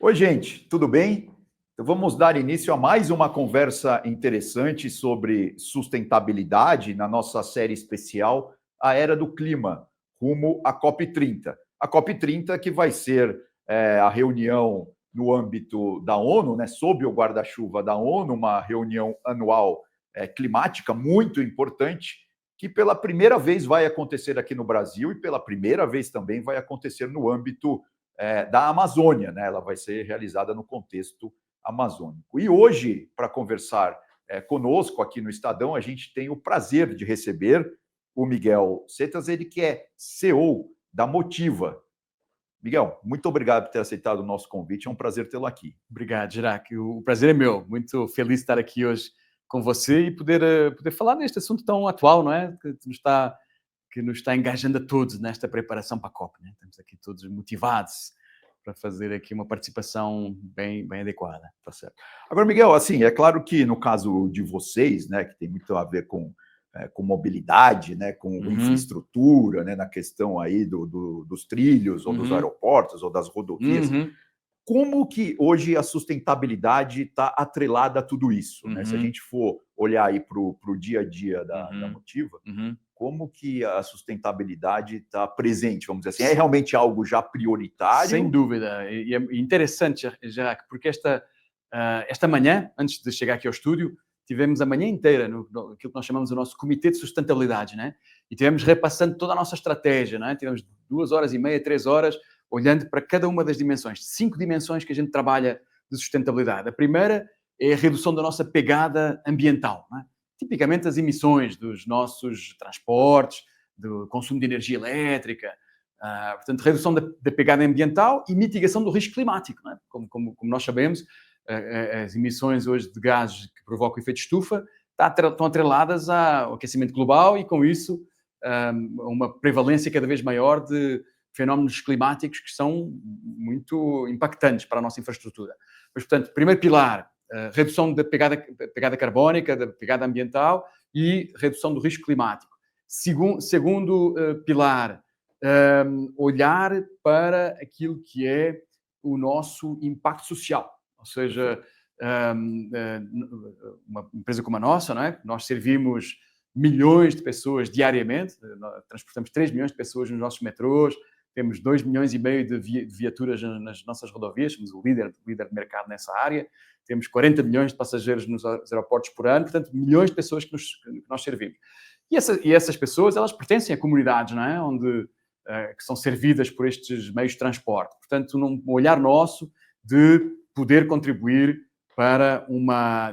Oi, gente, tudo bem? Então, vamos dar início a mais uma conversa interessante sobre sustentabilidade na nossa série especial A Era do Clima, rumo à COP30. A COP30 que vai ser a reunião no âmbito da ONU, né, sob o guarda-chuva da ONU, uma reunião anual climática muito importante, que pela primeira vez vai acontecer aqui no Brasil e pela primeira vez também vai acontecer no âmbito da Amazônia, né? Ela vai ser realizada no contexto amazônico. E hoje, para conversar conosco aqui no Estadão, a gente tem o prazer de receber o Miguel Setas, ele que é CEO da Motiva. Miguel, muito obrigado por ter aceitado o nosso convite, é um prazer tê-lo aqui. Obrigado, Gerac. O prazer é meu. Muito feliz de estar aqui hoje com você e poder falar neste assunto tão atual, não é? Que nos está engajando a todos nesta preparação para a COP. Né? Estamos aqui todos motivados para fazer aqui uma participação bem adequada. Tá certo. Agora, Miguel, assim, é claro que no caso de vocês, né, que tem muito a ver com mobilidade, né, com infraestrutura, né, na questão aí dos trilhos, ou dos aeroportos, ou das rodovias, como que hoje a sustentabilidade está atrelada a tudo isso? Né? Se a gente for olhar aí para o dia a dia da Motiva, como que a sustentabilidade está presente, vamos dizer assim? É realmente algo já prioritário? Sem dúvida. E é interessante, Jacques, porque esta manhã, antes de chegar aqui ao estúdio, tivemos a manhã inteira aquilo que nós chamamos o nosso Comitê de Sustentabilidade, né? E tivemos repassando toda a nossa estratégia, né? Tivemos 2h30, 3 horas, olhando para cada uma das dimensões. 5 dimensões que a gente trabalha de sustentabilidade. A primeira é a redução da nossa pegada ambiental, né? Tipicamente as emissões dos nossos transportes, do consumo de energia elétrica, portanto, redução da pegada ambiental e mitigação do risco climático, né? Como nós sabemos, as emissões hoje de gases que provocam efeito estufa estão atreladas ao aquecimento global e, com isso, uma prevalência cada vez maior de fenómenos climáticos que são muito impactantes para a nossa infraestrutura. Mas, portanto, primeiro pilar, redução da pegada carbónica, da pegada ambiental e redução do risco climático. Segundo pilar, olhar para aquilo que é o nosso impacto social. Ou seja, uma empresa como a nossa, não é? Nós servimos milhões de pessoas diariamente, transportamos 3 milhões de pessoas nos nossos metrôs, temos 2,5 milhões de viaturas nas nossas rodovias, somos o líder de mercado nessa área, temos 40 milhões de passageiros nos aeroportos por ano, portanto, milhões de pessoas que nós servimos. E essas pessoas, elas pertencem a comunidades, não é? Que são servidas por estes meios de transporte. Portanto, um olhar nosso de poder contribuir para uma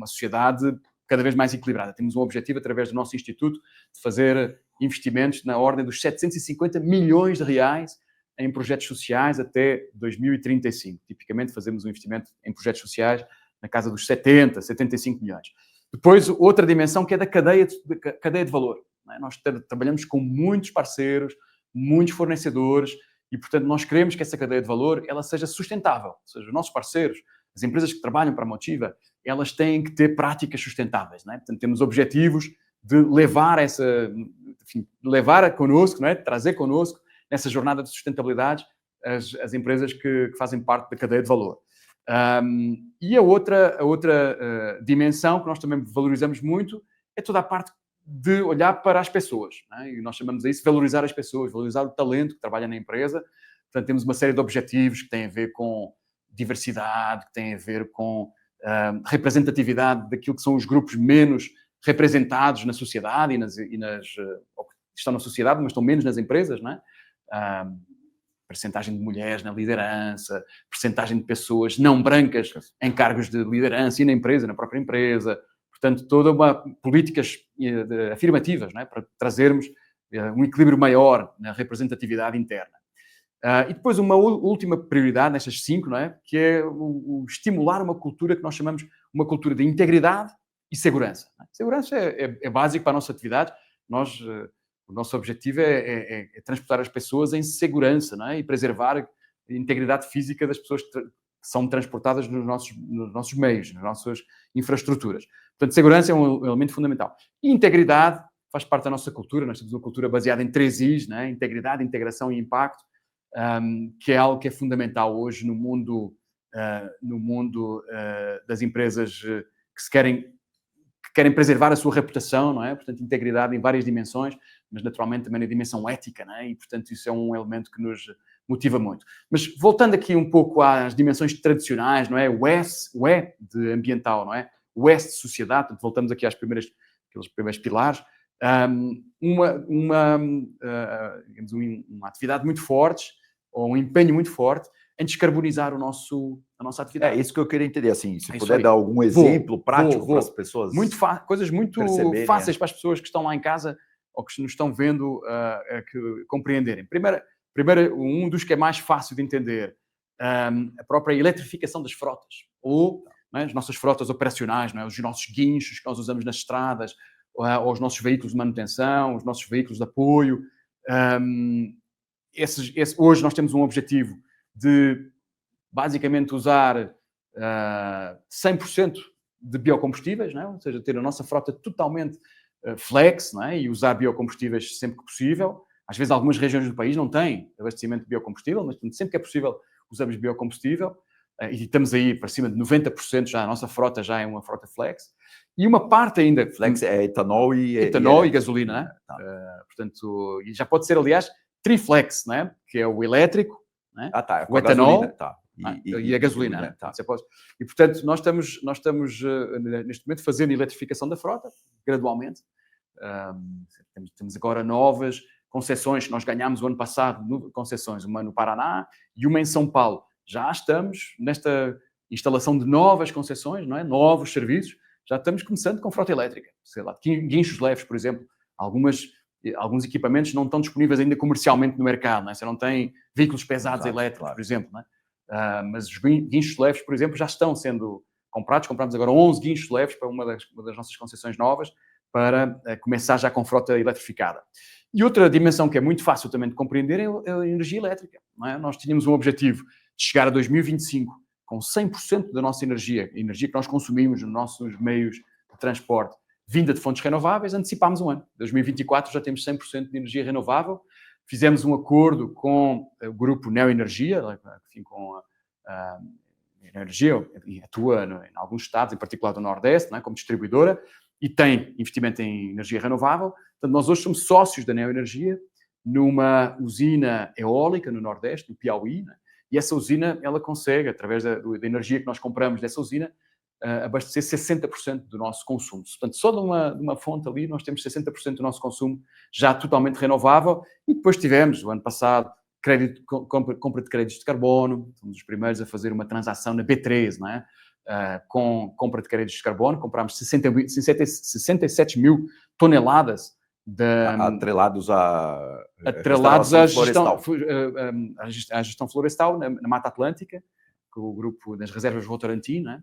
sociedade cada vez mais equilibrada. Temos um objetivo, através do nosso instituto, de fazer investimentos na ordem dos 750 milhões de reais em projetos sociais até 2035. Tipicamente, fazemos um investimento em projetos sociais na casa dos 75 milhões. Depois, outra dimensão que é da cadeia de valor. Nós trabalhamos com muitos parceiros, muitos fornecedores e, portanto, nós queremos que essa cadeia de valor ela seja sustentável. Ou seja, os nossos parceiros, as empresas que trabalham para a Motiva, elas têm que ter práticas sustentáveis. Não é? Portanto, temos objetivos de levar connosco, não é? Trazer connosco nessa jornada de sustentabilidade as empresas que fazem parte da cadeia de valor. E a outra dimensão que nós também valorizamos muito é toda a parte de olhar para as pessoas. Né? E nós chamamos a isso valorizar as pessoas, valorizar o talento que trabalha na empresa. Portanto, temos uma série de objetivos que têm a ver com diversidade, que têm a ver com representatividade daquilo que são os grupos menos representados na sociedade ou que estão na sociedade, mas estão menos nas empresas, não é? Percentagem de mulheres na liderança, percentagem de pessoas não brancas em cargos de liderança e na própria empresa. Portanto, toda uma políticas afirmativas, não é? Para trazermos um equilíbrio maior na representatividade interna. E depois uma última prioridade nestas 5, não é? Que é o estimular uma cultura que nós chamamos uma cultura de integridade e segurança. Segurança é básico para a nossa atividade. O nosso objetivo é transportar as pessoas em segurança, não é? E preservar a integridade física das pessoas que são transportadas nos nossos meios, nas nossas infraestruturas. Portanto, segurança é um elemento fundamental. E integridade faz parte da nossa cultura. Nós temos uma cultura baseada em 3 Is, né? Integridade, integração e impacto. que é algo que é fundamental hoje no mundo das empresas que querem preservar a sua reputação, não é? Portanto, integridade em várias dimensões, mas naturalmente também na dimensão ética, não é? E, portanto, isso é um elemento que nos motiva muito. Mas voltando aqui um pouco às dimensões tradicionais, não é? O E de ambiental, não é? O S de sociedade, portanto, voltamos aqui aqueles primeiros pilares. Digamos, uma atividade muito forte, ou um empenho muito forte, em descarbonizar a nossa atividade. É isso que eu queria entender, assim, se isso puder aí. dar algum exemplo prático para as pessoas. Coisas muito fáceis para as pessoas que estão lá em casa ou que nos estão vendo compreenderem. Primeiro, um dos que é mais fácil de entender, a própria eletrificação das frotas, ou as nossas frotas operacionais, não é? Os nossos guinchos que nós usamos nas estradas, ou os nossos veículos de manutenção, os nossos veículos de apoio. Hoje nós temos um objetivo de basicamente usar 100% de biocombustíveis, não é? Ou seja, ter a nossa frota totalmente flex, não é? E usar biocombustíveis sempre que possível. Às vezes algumas regiões do país não têm abastecimento de biocombustível, mas sempre que é possível usamos biocombustível. E estamos aí para cima de 90% já, a nossa frota já é uma frota flex. E uma parte ainda... Flex é etanol e gasolina, não é? Portanto, e já pode ser, aliás, triflex, não é? Que é o elétrico, não é? O etanol, gasolina, e a gasolina. Tá. E, portanto, nós estamos neste momento fazendo eletrificação da frota, gradualmente. Temos agora novas concessões que nós ganhámos o ano passado, concessões, uma no Paraná e uma em São Paulo. Já estamos nesta instalação de novas concessões, não é? Novos serviços. Já estamos começando com frota elétrica. Sei lá, guinchos leves, por exemplo. Alguns equipamentos não estão disponíveis ainda comercialmente no mercado. Não é? Você não tem veículos pesados elétricos, por exemplo. Não é? Mas os guinchos leves, por exemplo, já estão sendo comprados. Compramos agora 11 guinchos leves para uma das nossas concessões novas para começar já com frota eletrificada. E outra dimensão que é muito fácil também de compreender é a energia elétrica. Não é? Nós tínhamos um objetivo de chegar a 2025 com 100% da nossa energia que nós consumimos nos nossos meios de transporte, vinda de fontes renováveis, antecipámos um ano. Em 2024 já temos 100% de energia renovável. Fizemos um acordo com o grupo Neoenergia, enfim, com a Energia, e atua em alguns estados, em particular do Nordeste, não é? Como distribuidora, e tem investimento em energia renovável. Portanto, nós hoje somos sócios da Neoenergia numa usina eólica no Nordeste, no Piauí, não é? E essa usina, ela consegue, através da energia que nós compramos dessa usina, abastecer 60% do nosso consumo. Portanto, só de uma fonte ali, nós temos 60% do nosso consumo já totalmente renovável. E depois tivemos, o ano passado, compra de créditos de carbono. Fomos os primeiros a fazer uma transação na B3, não é? Com compra de créditos de carbono. Comprámos 67 mil toneladas atrelados à gestão florestal na Mata Atlântica, com o grupo das reservas Votorantim, né?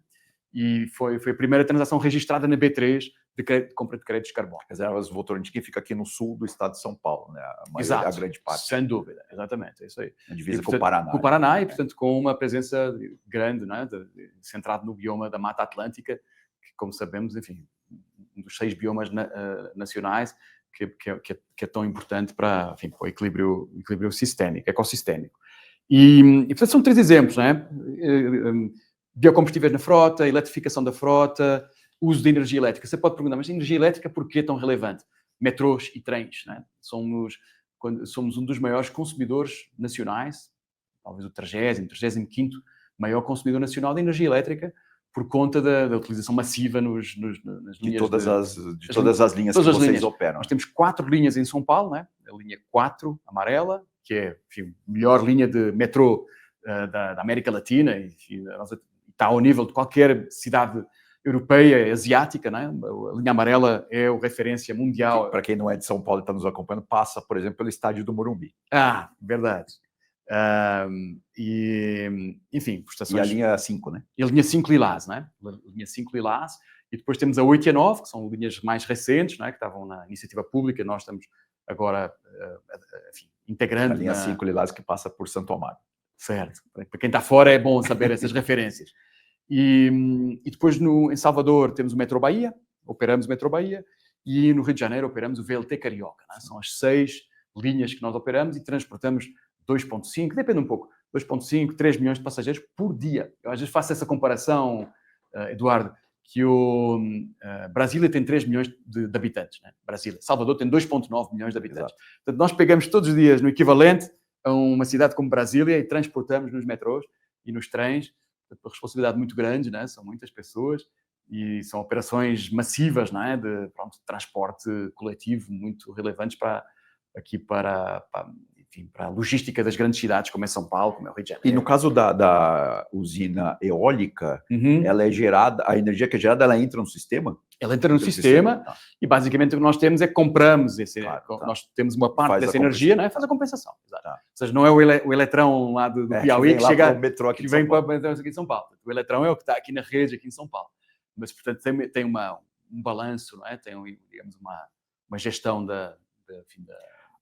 E foi a primeira transação registrada na B3 de compra de créditos de carbono. Reservas Votorantim, que fica aqui no sul do estado de São Paulo, né? A grande parte. Sem dúvida, exatamente, é isso aí. A divisa com o Paraná. Com o Paraná, e portanto com uma presença grande, né? Centrado no bioma da Mata Atlântica, que, como sabemos, enfim, um dos 6 biomas nacionais, que é tão importante para o equilíbrio ecossistémico. E, portanto, são 3 exemplos, não é? Biocombustíveis na frota, eletrificação da frota, uso de energia elétrica. Você pode perguntar, mas energia elétrica por que é tão relevante? Metrôs e trens, não é? Somos um dos maiores consumidores nacionais, talvez o 35º maior consumidor nacional de energia elétrica, por conta da utilização massiva nas linhas... De todas as linhas que vocês operam. Nós temos 4 linhas em São Paulo, né? A linha 4, amarela, que é, enfim, a melhor linha de metrô da América Latina, e está ao nível de qualquer cidade europeia, asiática, né? A linha amarela é a referência mundial. Para quem não é de São Paulo e está nos acompanhando, passa, por exemplo, pelo estádio do Morumbi. Verdade. Enfim, E a linha 5, né? E a linha 5 lilás, né? A linha 5 lilás. E depois temos a 8 e a 9, que são linhas mais recentes, né? Que estavam na iniciativa pública. Nós estamos agora, enfim, integrando. A linha 5 lilás que passa por Santo Amaro. Certo. Para quem está fora é bom saber essas referências. E depois em Salvador temos o Metro Bahia, operamos o Metro Bahia, e no Rio de Janeiro operamos o VLT Carioca. Né? São as 6 linhas que nós operamos e transportamos 2,5, depende um pouco, 2,5, 3 milhões de passageiros por dia. Eu às vezes faço essa comparação, Eduardo, que Brasília tem 3 milhões de habitantes, né? Brasília. Salvador tem 2,9 milhões de habitantes. Exato. Portanto, nós pegamos todos os dias no equivalente a uma cidade como Brasília e transportamos nos metrôs e nos trens. Portanto, uma responsabilidade muito grande, né? São muitas pessoas e são operações massivas, não é? de transporte coletivo muito relevantes para a logística das grandes cidades, como é São Paulo, como é o Rio de Janeiro. E no caso da usina eólica, ela é gerada, a energia que é gerada, ela entra no sistema? Ela entra no sistema e basicamente o que nós temos é que compramos nós temos uma parte dessa energia, não é? Faz a compensação. Exato. Ou seja, não é o eletrão lá do Piauí que chega para o metrô aqui que vem para o metrô aqui em São Paulo. O eletrão é o que está aqui na rede aqui em São Paulo. Mas, portanto, tem um balanço, não é? Tem, digamos, uma gestão enfim,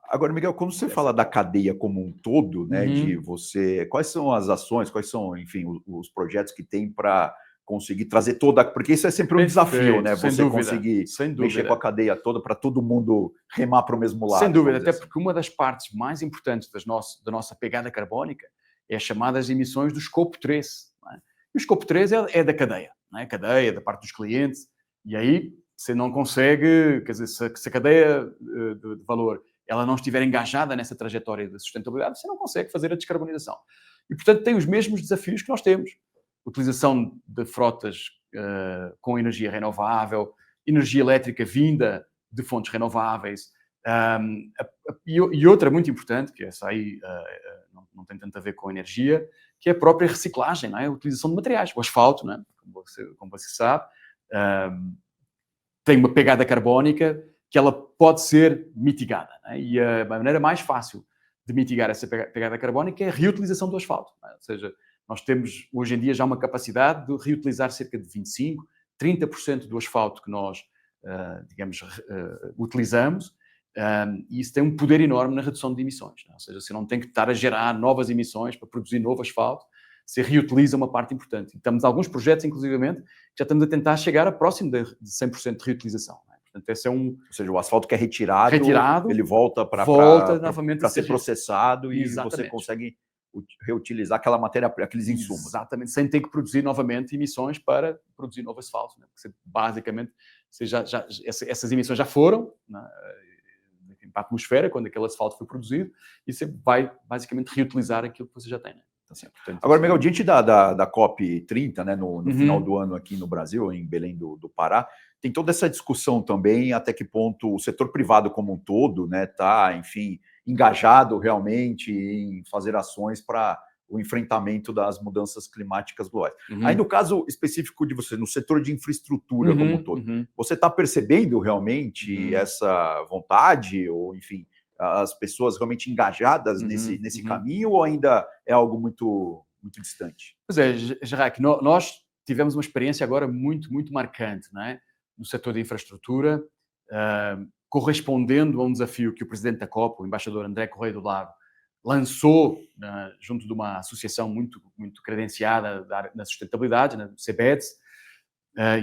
Agora, Miguel, quando você fala da cadeia como um todo, né, de você, quais são as ações, quais são, enfim, os projetos que tem para conseguir trazer toda, porque isso é sempre um desafio, né? Você conseguir mexer com a cadeia toda para todo mundo remar para o mesmo lado. Sem dúvida, até porque uma das partes mais importantes da nossa pegada carbónica é as chamadas emissões do escopo 3. Não é? E o escopo 3 é da cadeia, não é? A cadeia, da parte dos clientes, e aí você não consegue, quer dizer, se a cadeia de valor ela não estiver engajada nessa trajetória de sustentabilidade, você não consegue fazer a descarbonização. E, portanto, tem os mesmos desafios que nós temos. Utilização de frotas com energia renovável, energia elétrica vinda de fontes renováveis, e outra muito importante, que essa aí não tem tanto a ver com energia, que é a própria reciclagem, não é? A utilização de materiais. O asfalto, não é? Como você sabe, tem uma pegada carbónica que ela pode ser mitigada. Né? E a maneira mais fácil de mitigar essa pegada carbónica é a reutilização do asfalto. Né? Ou seja, nós temos hoje em dia já uma capacidade de reutilizar cerca de 25%, 30% do asfalto que nós, utilizamos, e isso tem um poder enorme na redução de emissões. Né? Ou seja, você não tem que estar a gerar novas emissões para produzir novo asfalto, você reutiliza uma parte importante. E estamos alguns projetos, inclusivamente, que já estamos a tentar chegar a próximo de 100% de reutilização. Né? Portanto, esse é Ou seja, o asfalto que é retirado ele volta novamente para ser processado e Exatamente. Você consegue reutilizar aquela matéria, aqueles insumos. Exatamente, sem ter que produzir novamente emissões para produzir novo asfalto. Né? Porque basicamente, essas emissões já foram para a atmosfera, quando aquele asfalto foi produzido, e você vai basicamente reutilizar aquilo que você já tem. Né? Então, portanto, agora, Miguel, diante da COP30, né, no final do ano aqui no Brasil, em Belém do Pará, tem toda essa discussão também até que ponto o setor privado como um todo está, enfim, engajado realmente em fazer ações para o enfrentamento das mudanças climáticas globais. Aí, no caso específico de você, no setor de infraestrutura como um todo, você está percebendo realmente essa vontade ou, enfim, as pessoas realmente engajadas nesse caminho ou ainda é algo muito, muito distante? Pois é, Gerard, nós tivemos uma experiência agora muito, muito marcante, não é? No setor de infraestrutura, correspondendo a um desafio que o presidente da COP, o embaixador André Correia do Lago, lançou junto de uma associação muito, muito credenciada na sustentabilidade, na CBEDS,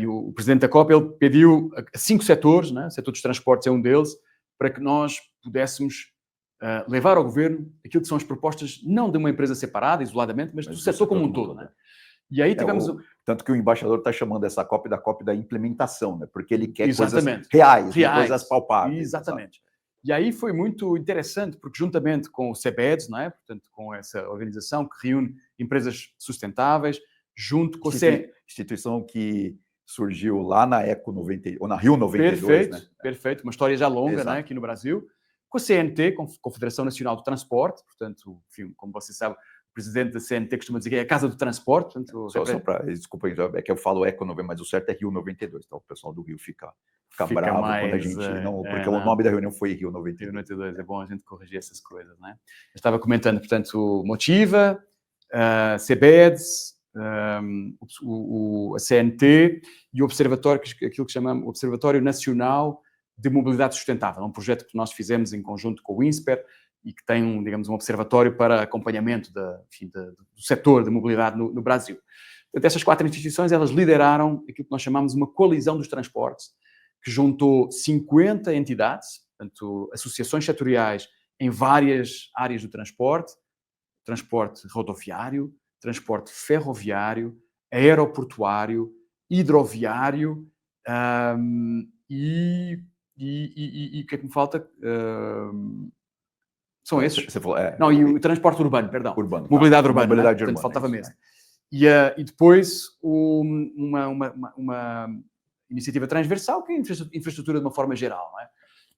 e o presidente da COP ele pediu a 5 setores, né? O setor dos transportes é um deles, para que nós pudéssemos levar ao governo aquilo que são as propostas, não de uma empresa separada, isoladamente, mas do setor como um todo. Né? E aí tivemos... Tanto que o embaixador está chamando essa COP da implementação, né? Porque ele quer Exatamente. coisas reais, coisas palpáveis. Exatamente. Sabe? E aí foi muito interessante, porque juntamente com o CBEDS, não é? Portanto, com essa organização que reúne empresas sustentáveis, junto com a instituição que surgiu lá na Eco 90, ou na Rio 92, perfeito, né? Perfeito, uma história já longa, né? Aqui no Brasil, com a CNT, Confederação Nacional do Transporte, portanto, enfim, como você sabe, o presidente da CNT costuma dizer que é a casa do transporte. Portanto, desculpa, é que eu falo Eco 90, mas o certo é Rio 92, então o pessoal do Rio fica bravo quando a gente porque o nome da reunião foi Rio 92. Rio 92, é bom a gente corrigir essas coisas, né? Eu estava comentando, portanto, o Motiva, CBEDS, a CNT e o Observatório, aquilo que chamamos Observatório Nacional de Mobilidade Sustentável, um projeto que nós fizemos em conjunto com o INSPER e que tem, um observatório para acompanhamento do setor de mobilidade no Brasil. Portanto, essas 4 instituições, elas lideraram aquilo que nós chamamos uma coalizão dos transportes, que juntou 50 entidades, portanto, associações setoriais em várias áreas do transporte, transporte rodoviário, transporte ferroviário, aeroportuário, hidroviário, e o que é que me falta? São esses. Você falou, Não, e o transporte urbano, perdão. Urbano, Mobilidade urbana. Mobilidade Portanto, urbana, faltava isso, mesmo. E depois uma iniciativa transversal, que é a infraestrutura de uma forma geral. Não é?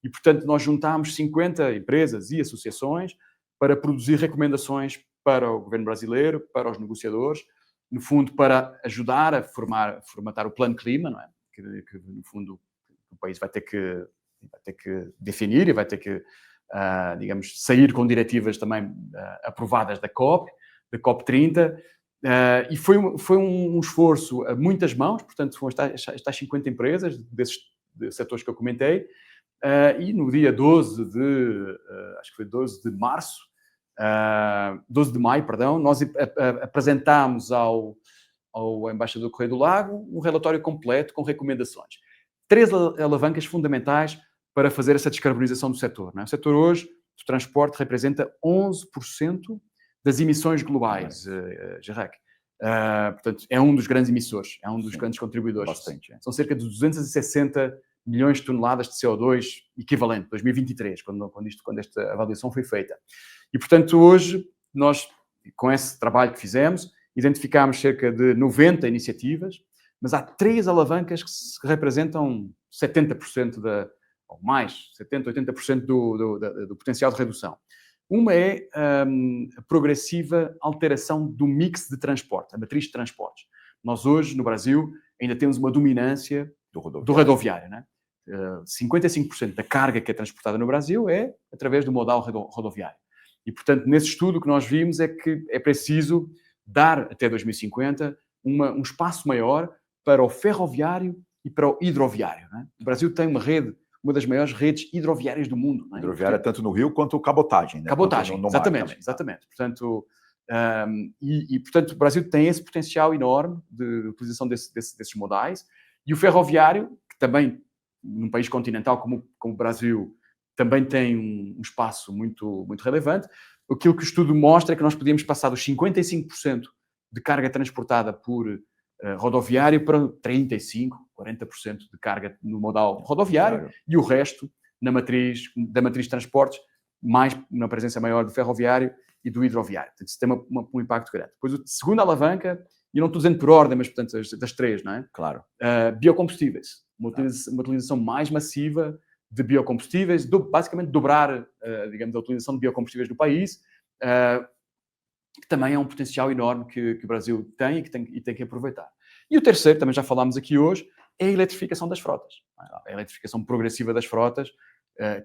E, portanto, nós juntámos 50 empresas e associações para produzir recomendações para o governo brasileiro, para os negociadores, no fundo, para ajudar a formatar o plano clima, não é? Que no fundo, o país vai ter que definir e vai ter que, digamos, sair com diretivas também aprovadas da COP30, e foi um esforço a muitas mãos, portanto, foram estas 50 empresas desses setores que eu comentei, e no dia 12 de maio, nós apresentámos ao embaixador Correia do Lago um relatório completo com recomendações. 3 alavancas fundamentais para fazer essa descarbonização do setor. Não é? O setor hoje do transporte representa 11% das emissões globais, Jarek. Portanto, é um dos grandes emissores, é um dos grandes contribuidores. Bastante. São cerca de 260 milhões de toneladas de CO2 equivalente, 2023, quando esta avaliação foi feita. E, portanto, hoje, nós, com esse trabalho que fizemos, identificámos cerca de 90 iniciativas, mas há 3 alavancas que representam 70% ou mais, 70%, 80% do potencial de redução. Uma é a progressiva alteração do mix de transporte, a matriz de transportes. Nós hoje, no Brasil, ainda temos uma dominância do rodoviário. Né? 55% da carga que é transportada no Brasil é através do modal rodoviário. E, portanto, nesse estudo que nós vimos é que é preciso dar, até 2050, um espaço maior para o ferroviário e para o hidroviário. Né? O Brasil tem uma das maiores redes hidroviárias do mundo. Né? Hidroviária tanto no Rio quanto cabotagem. Né? Cabotagem, no exatamente. Portanto, portanto, o Brasil tem esse potencial enorme de utilização desses modais. E o ferroviário, que também, num país continental como o Brasil, também tem um espaço muito, muito relevante. Aquilo que o estudo mostra é que nós podíamos passar dos 55% de carga transportada por rodoviário para 35%, 40% de carga no modal rodoviário e o resto da matriz de transportes, mais na presença maior do ferroviário e do hidroviário. Portanto, isso tem um impacto grande. Depois, a segunda alavanca, e não estou dizendo por ordem, mas, portanto, das 3, não é? Claro. Biocombustíveis. Uma utilização mais massiva de biocombustíveis, basicamente dobrar, digamos, a utilização de biocombustíveis no país, que também é um potencial enorme que o Brasil tem e tem que aproveitar. E o terceiro, também já falámos aqui hoje, é a eletrificação das frotas. A eletrificação progressiva das frotas,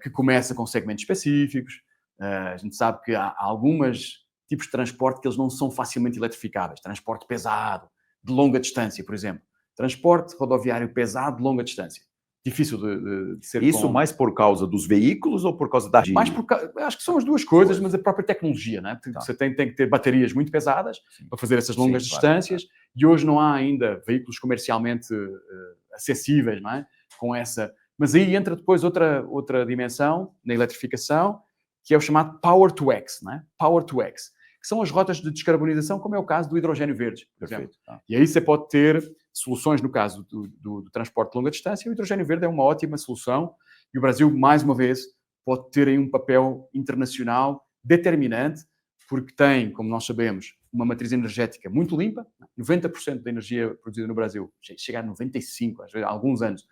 que começa com segmentos específicos. A gente sabe que há alguns tipos de transporte que eles não são facilmente eletrificáveis. Transporte pesado, de longa distância, por exemplo. Transporte rodoviário pesado de longa distância. Difícil de ser... Isso mais por causa dos veículos ou por causa da... Acho que são as duas coisas, mas a própria tecnologia, né? Tá. Você tem que ter baterias muito pesadas para fazer essas longas distâncias, claro. E hoje não há ainda veículos comercialmente acessíveis, não é? Com essa... Mas aí entra depois outra dimensão na eletrificação, que é o chamado Power to X, não é? Power to X, que são as rotas de descarbonização, como é o caso do hidrogênio verde, por exemplo. E aí você pode ter soluções no caso do transporte de longa distância. O hidrogênio verde é uma ótima solução e o Brasil, mais uma vez, pode ter aí um papel internacional determinante, porque tem, como nós sabemos, uma matriz energética muito limpa. 90% da energia produzida no Brasil, chega a 95%, às vezes, há alguns anos,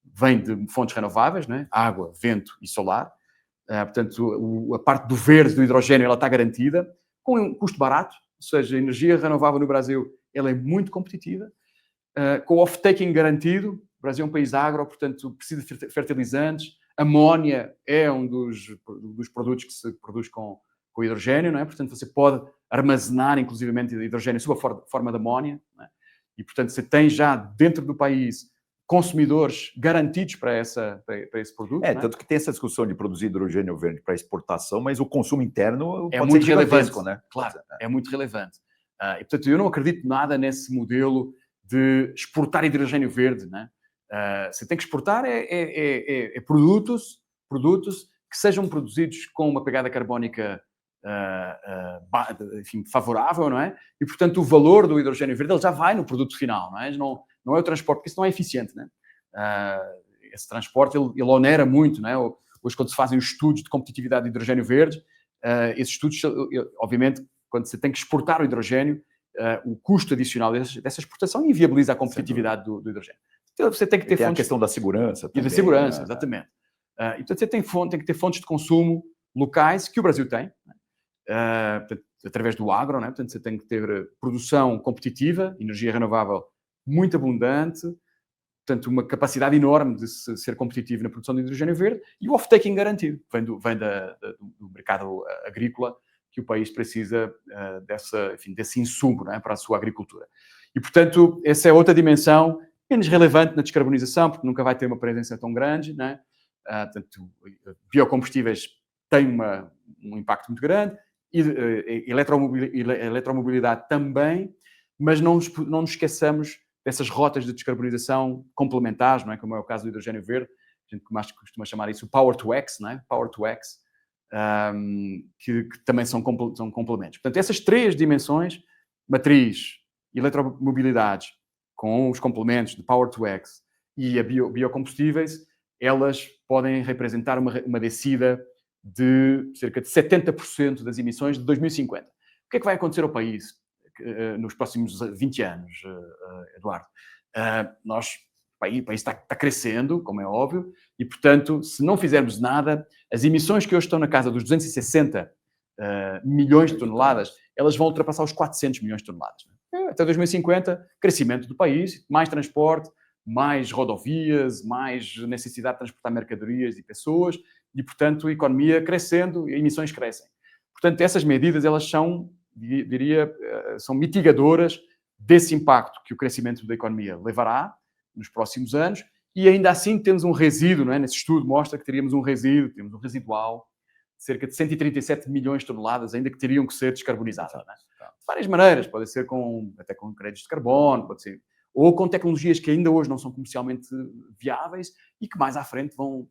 vem de fontes renováveis, né? Água, vento e solar. Portanto, a parte do verde, do hidrogênio, ela está garantida, com um custo barato, ou seja, a energia renovável no Brasil ela é muito competitiva, com o off-taking garantido. O Brasil é um país agro, portanto, precisa de fertilizantes. Amónia é um dos produtos que se produz com hidrogênio, não é? Portanto, você pode armazenar, inclusivamente, hidrogênio sob a forma de amónia, não é? E, portanto, você tem já dentro do país consumidores garantidos para esse produto. Tanto que tem essa discussão de produzir hidrogênio verde para exportação, mas o consumo interno é muito relevante, né? Claro, é muito relevante. E, portanto, eu não acredito nada nesse modelo de exportar hidrogênio verde, né? Você tem que exportar produtos que sejam produzidos com uma pegada carbónica enfim, favorável, não é? E, portanto, o valor do hidrogênio verde ele já vai no produto final, não é? Não é o transporte, porque isso não é eficiente, né? Esse transporte, ele onera muito, não é? Hoje, quando se fazem os estudos de competitividade de hidrogênio verde, esses estudos, obviamente, quando você tem que exportar o hidrogênio, o custo adicional dessa exportação inviabiliza a competitividade do hidrogênio. Então, você tem que ter fontes... a questão da segurança também. E da segurança, exatamente. E, portanto, você tem que ter fontes de consumo locais, que o Brasil tem, portanto, através do agro, né? Portanto, você tem que ter produção competitiva, energia renovável muito abundante, portanto, uma capacidade enorme de ser competitivo na produção de hidrogênio verde e o off-taking garantido. Vem do mercado agrícola, que o país precisa desse insumo, não é? Para a sua agricultura. E, portanto, essa é outra dimensão menos relevante na descarbonização, porque nunca vai ter uma presença tão grande, não é? Portanto, biocombustíveis têm um impacto muito grande, e eletromobilidade também, mas não nos esqueçamos dessas rotas de descarbonização complementares, não é? Como é o caso do hidrogênio verde, a gente mais costuma chamar isso o Power to X, não é? Power to X, que também são complementos. Portanto, essas três dimensões, matriz, eletromobilidade, com os complementos de Power to X e a biocombustíveis, elas podem representar uma descida de cerca de 70% das emissões de 2050. O que é que vai acontecer ao país nos próximos 20 anos, Eduardo? O país está crescendo, como é óbvio, e, portanto, se não fizermos nada, as emissões que hoje estão na casa dos 260 milhões de toneladas, elas vão ultrapassar os 400 milhões de toneladas. Até 2050, crescimento do país, mais transporte, mais rodovias, mais necessidade de transportar mercadorias e pessoas, e, portanto, a economia crescendo e emissões crescem. Portanto, essas medidas, elas são, diria, são mitigadoras desse impacto que o crescimento da economia levará nos próximos anos, e ainda assim temos um resíduo, não é? Nesse estudo mostra que teríamos um residual de cerca de 137 milhões de toneladas ainda que teriam que ser descarbonizadas. Não é? De várias maneiras, pode ser até com créditos de carbono, pode ser, ou com tecnologias que ainda hoje não são comercialmente viáveis e que mais à frente vão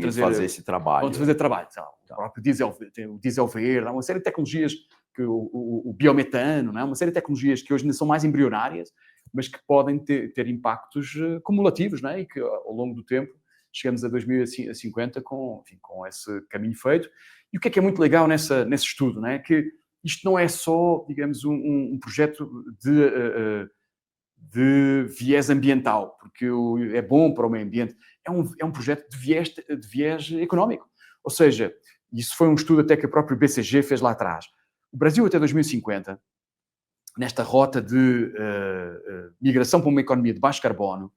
fazer esse trabalho. Vão fazer trabalho. O próprio diesel verde, há uma série de tecnologias, o biometano, não é? Uma série de tecnologias que hoje ainda são mais embrionárias, mas que podem ter impactos cumulativos, não é? E que ao longo do tempo chegamos a 2050 com esse caminho feito. E o que é muito legal nesse estudo, não é? Que isto não é só, digamos, um projeto de viés ambiental, porque é bom para o meio ambiente, é um projeto de viés económico. Ou seja, isso foi um estudo até que a própria BCG fez lá atrás. O Brasil até 2050, nesta rota de migração para uma economia de baixo carbono,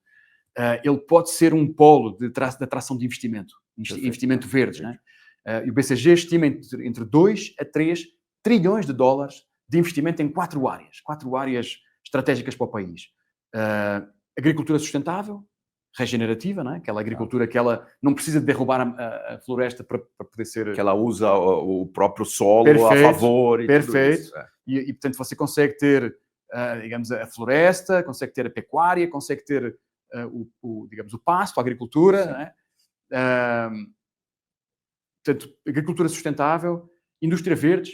ele pode ser um polo de atração de investimento verde. Né? E o BCG estima entre 2 a 3 trilhões de dólares de investimento em 4 áreas estratégicas para o país. Agricultura sustentável, regenerativa, não é? Aquela agricultura que ela não precisa de derrubar a floresta para poder ser... Que ela usa o próprio solo a favor. Perfeito. E, portanto, você consegue ter, digamos, a floresta, consegue ter a pecuária, consegue ter, digamos, o pasto, a agricultura. Não é? Portanto, agricultura sustentável, indústria verde,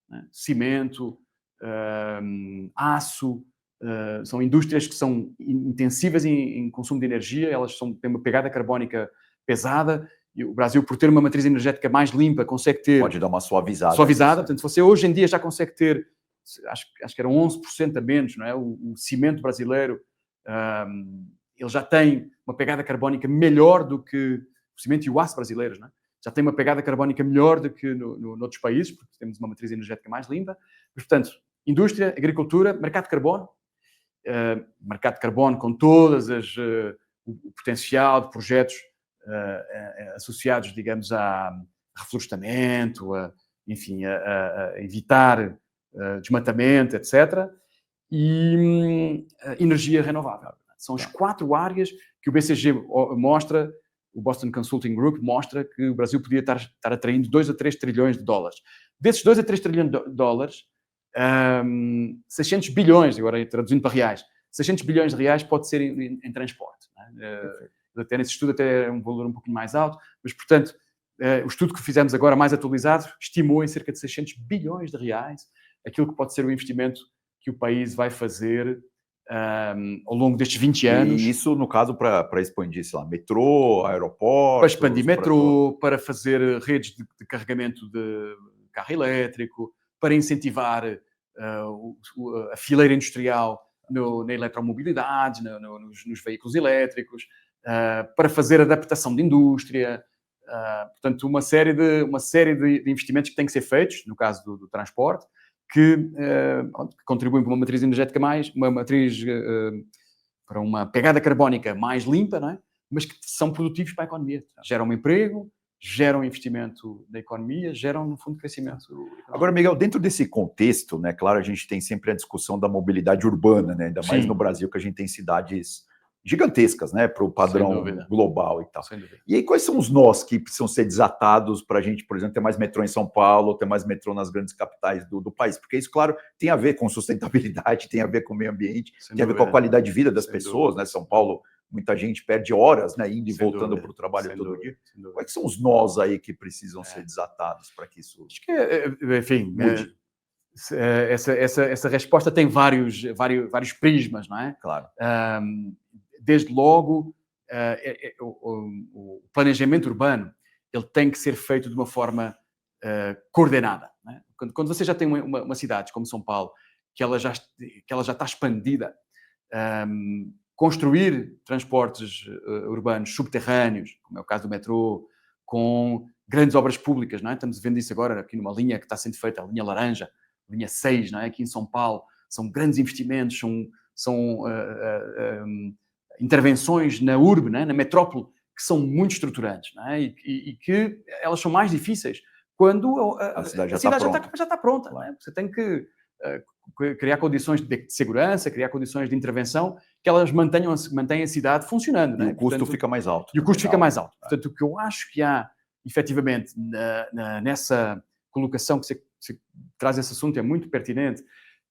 né? Cimento, aço, são indústrias que são intensivas em consumo de energia, elas têm uma pegada carbónica pesada, e o Brasil, por ter uma matriz energética mais limpa, consegue ter... Pode dar uma suavizada. Portanto, você hoje em dia já consegue ter, acho que era 11% a menos, não é? O cimento brasileiro, ele já tem uma pegada carbónica melhor do que o cimento e o aço brasileiros, não é? Já tem uma pegada carbónica melhor do que noutros países, porque temos uma matriz energética mais limpa. Mas, portanto, indústria, agricultura, mercado de carbono com todas o potencial de projetos associados, digamos, a reflorestamento, enfim, a evitar desmatamento, etc. E energia renovável. São as 4 áreas que o BCG mostra, o Boston Consulting Group mostra que o Brasil podia estar atraindo 2 a 3 trilhões de dólares. Desses 2 a 3 trilhões de dólares, 600 bilhões, agora traduzindo para reais, 600 bilhões de reais pode ser em transporte. Né? Até nesse estudo até é um valor um pouquinho mais alto, mas, portanto, o estudo que fizemos agora, mais atualizado, estimou em cerca de 600 bilhões de reais aquilo que pode ser o investimento que o país vai fazer ao longo destes 20 anos. E isso, no caso, para expandir, sei lá, metrô, aeroportos... Para expandir metrô, para fazer redes de carregamento de carro elétrico, para incentivar a fileira industrial na eletromobilidade, nos veículos elétricos, para fazer adaptação de indústria. Portanto, uma série de investimentos que têm que ser feitos, no caso do transporte, que contribuem para uma matriz energética para uma pegada carbónica mais limpa, não é? Mas que são produtivos para a economia. Geram um emprego, geram investimento da economia, geram, no fundo, crescimento. Agora, Miguel, dentro desse contexto, né, claro, a gente tem sempre a discussão da mobilidade urbana, né, ainda mais no Brasil, que a gente tem cidades gigantescas, né, para o padrão global e tal. E aí, quais são os nós que precisam ser desatados para a gente, por exemplo, ter mais metrô em São Paulo, ter mais metrô nas grandes capitais do país? Porque isso, claro, tem a ver com sustentabilidade, tem a ver com o meio ambiente, tem a ver com a qualidade de vida das pessoas, né? São Paulo, muita gente perde horas, né, indo e voltando para o trabalho todo dia. Quais são os nós aí que precisam ser desatados para que isso... Acho que, enfim, essa resposta tem vários prismas, não é? Claro. Desde logo, o planejamento urbano ele tem que ser feito de uma forma coordenada. Não é? Quando você já tem uma cidade como São Paulo, que ela já está expandida, construir transportes urbanos subterrâneos, como é o caso do metrô, com grandes obras públicas, não é? Estamos vendo isso agora aqui numa linha que está sendo feita, a linha laranja, a linha 6, não é? Aqui em São Paulo, são grandes investimentos, são intervenções na urbe, não é? Na metrópole, que são muito estruturantes, não é? E que elas são mais difíceis quando a cidade já está pronta. Não é? Você tem que criar condições de segurança, criar condições de intervenção que elas mantenham a cidade funcionando. E não é? o custo fica mais alto. E o custo fica mais alto. Portanto, o que eu acho que há, efetivamente, nessa colocação que você traz esse assunto, é muito pertinente,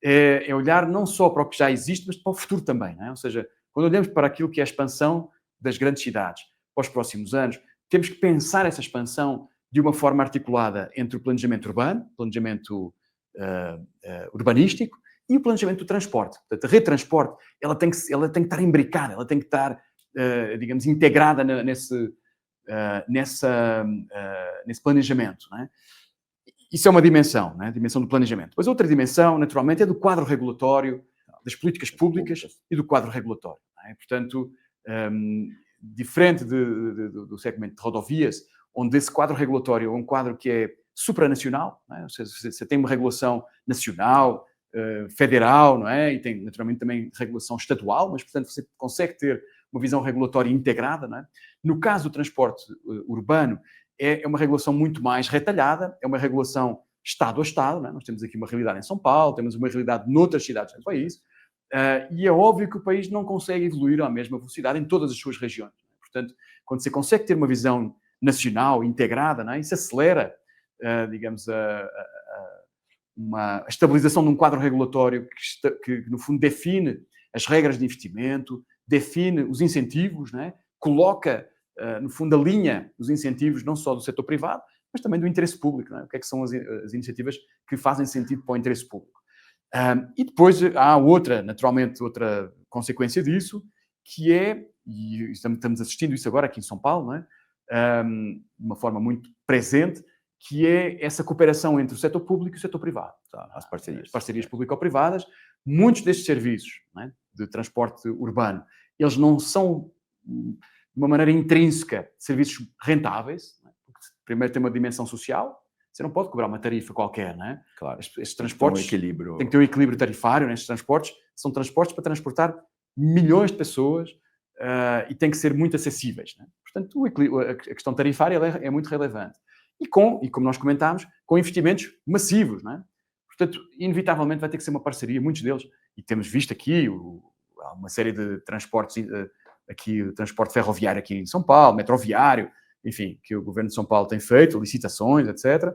é olhar não só para o que já existe, mas para o futuro também. Não é? Ou seja, quando olhamos para aquilo que é a expansão das grandes cidades para os próximos anos, temos que pensar essa expansão de uma forma articulada entre o planejamento urbano, planejamento urbanístico e o planejamento do transporte. Portanto, a rede de transporte ela tem que estar imbricada, ela tem que estar, digamos, integrada nesse planejamento. Não é? Isso é uma dimensão, não é? A dimensão do planejamento. Mas outra dimensão, naturalmente, é do quadro regulatório, das políticas públicas e do quadro regulatório. Não é? Portanto, diferente do segmento de rodovias, onde esse quadro regulatório é um quadro que é supranacional, não é? Ou seja, você tem uma regulação nacional, federal, não é? E tem, naturalmente, também regulação estadual, mas, portanto, você consegue ter uma visão regulatória integrada. Não é? No caso do transporte urbano, é uma regulação muito mais retalhada, é uma regulação Estado a Estado. Não é? Nós temos aqui uma realidade em São Paulo, temos uma realidade noutras cidades do país, e é óbvio que o país não consegue evoluir à mesma velocidade em todas as suas regiões. Não é? Portanto, quando você consegue ter uma visão nacional, integrada, não é? Isso acelera, digamos, uma estabilização de um quadro regulatório que, no fundo, define as regras de investimento, define os incentivos, não é? Coloca, no fundo, a linha dos incentivos não só do setor privado, mas também do interesse público. Não é? O que é que são as iniciativas que fazem sentido para o interesse público? E depois há naturalmente, outra consequência disso, que é, e estamos assistindo isso agora aqui em São Paulo, não é? De uma forma muito presente, que é essa cooperação entre o setor público e o setor privado. As parcerias. As parcerias público-privadas. Muitos destes serviços, não é? De transporte urbano, eles não são, de uma maneira intrínseca, serviços rentáveis. Não é? Porque primeiro tem uma dimensão social. Você não pode cobrar uma tarifa qualquer, não é? Claro. Estes transportes tem que ter um equilíbrio tarifário nestes transportes. São transportes para transportar milhões de pessoas e têm que ser muito acessíveis. Não é? Portanto, a questão tarifária é muito relevante. E como nós comentámos, com investimentos massivos. Não é? Portanto, inevitavelmente vai ter que ser uma parceria, muitos deles. E temos visto aqui há uma série de transportes, aqui o transporte ferroviário aqui em São Paulo, metroviário, enfim, que o Governo de São Paulo tem feito, licitações, etc.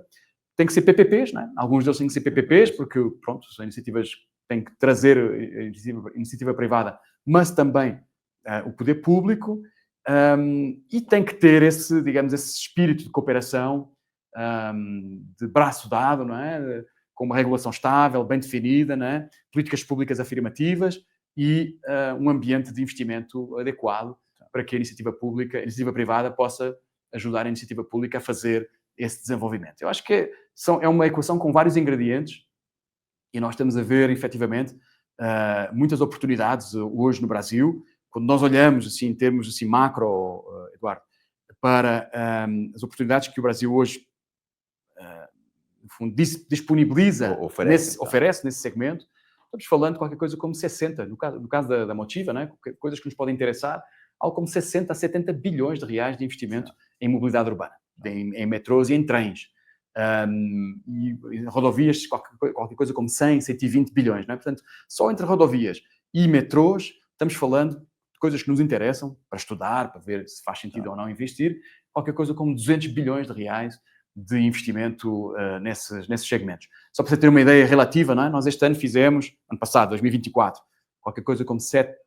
Tem que ser PPPs, não é? Alguns deles têm que ser PPPs, porque, pronto, são iniciativas que têm que trazer a iniciativa privada, mas também o poder público, E tem que ter esse, digamos, esse espírito de cooperação, de braço dado, não é? Com uma regulação estável, bem definida, não é? Políticas públicas afirmativas e um ambiente de investimento adequado para que a iniciativa privada possa ajudar a iniciativa pública a fazer esse desenvolvimento. Eu acho que é uma equação com vários ingredientes e nós estamos a ver, efetivamente, muitas oportunidades hoje no Brasil. Quando nós olhamos, assim, em termos assim, macro, Eduardo, para as oportunidades que o Brasil hoje no fundo, disponibiliza, oferece nesse segmento, estamos falando de qualquer coisa como 60, no caso da Motiva, né? Coisas que nos podem interessar, algo como 60 a 70 bilhões de reais de investimento em mobilidade urbana, em metrôs e em trens. E rodovias, qualquer coisa como 100, 120 bilhões. Não é? Portanto, só entre rodovias e metrôs, estamos falando de coisas que nos interessam, para estudar, para ver se faz sentido ou não investir, qualquer coisa como 200 bilhões de reais de investimento nesses segmentos. Só para você ter uma ideia relativa, não é? Nós este ano fizemos, ano passado, 2024, qualquer coisa como 7,4,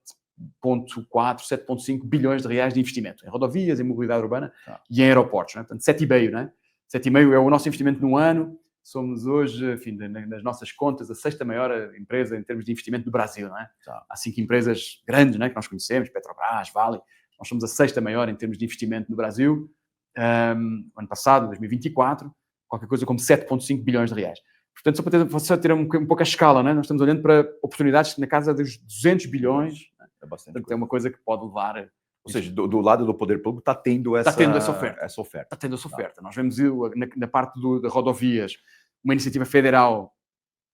7,5 bilhões de reais de investimento em rodovias, em mobilidade urbana e em aeroportos. Não é? Portanto, 7,5, não é? 7,5 é o nosso investimento no ano. Somos hoje, enfim, nas nossas contas, a sexta maior empresa em termos de investimento do Brasil, não é? Há 5 empresas grandes, não é? Que nós conhecemos, Petrobras, Vale. Nós somos a sexta maior em termos de investimento no Brasil. Ano passado, 2024, qualquer coisa como 7,5 bilhões de reais. Portanto, só para ter um pouco a escala, né? Nós estamos olhando para oportunidades na casa dos 200 bilhões. É bastante. Portanto, é uma coisa que pode levar... Ou seja, do lado do poder público está tendo essa oferta. Está tendo essa oferta. Nós vemos na parte de rodovias uma iniciativa federal,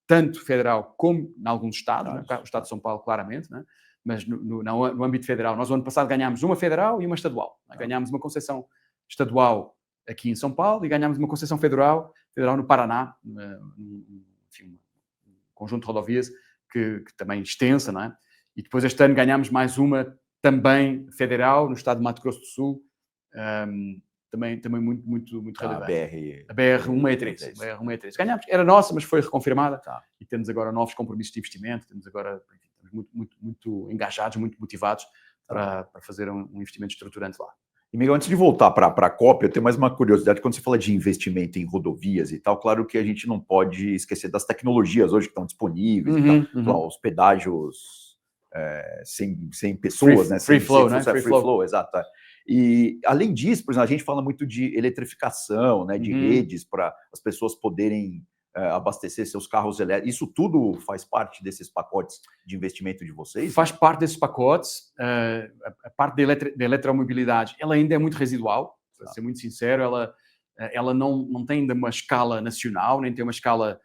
tanto federal como em alguns estados, né? O estado de São Paulo claramente, né? Mas no âmbito federal, nós no ano passado ganhámos uma federal e uma estadual. Ganhámos uma concessão estadual aqui em São Paulo e ganhámos uma concessão federal no Paraná, enfim, um conjunto de rodovias que também extensa, não é? E depois este ano ganhámos mais uma também federal no estado de Mato Grosso do Sul, também muito relevante. A BR-163. A BR-163. Ganhámos, era nossa, mas foi reconfirmada e temos agora novos compromissos de investimento, temos agora estamos muito engajados, muito motivados para fazer um investimento estruturante lá. E, Miguel, antes de voltar para a COP, eu tenho mais uma curiosidade. Quando você fala de investimento em rodovias e tal, claro que a gente não pode esquecer das tecnologias hoje que estão disponíveis. Os pedágios sem pessoas, né? Free flow, né? Free flow, exato. E, além disso, por exemplo, a gente fala muito de eletrificação, né? De redes para as pessoas poderem abastecer seus carros elétricos. Isso tudo faz parte desses pacotes de investimento de vocês? Faz parte desses pacotes. A parte da eletromobilidade, ela ainda é muito residual, para ser muito sincero. Ela não tem ainda uma escala nacional, nem tem uma escala...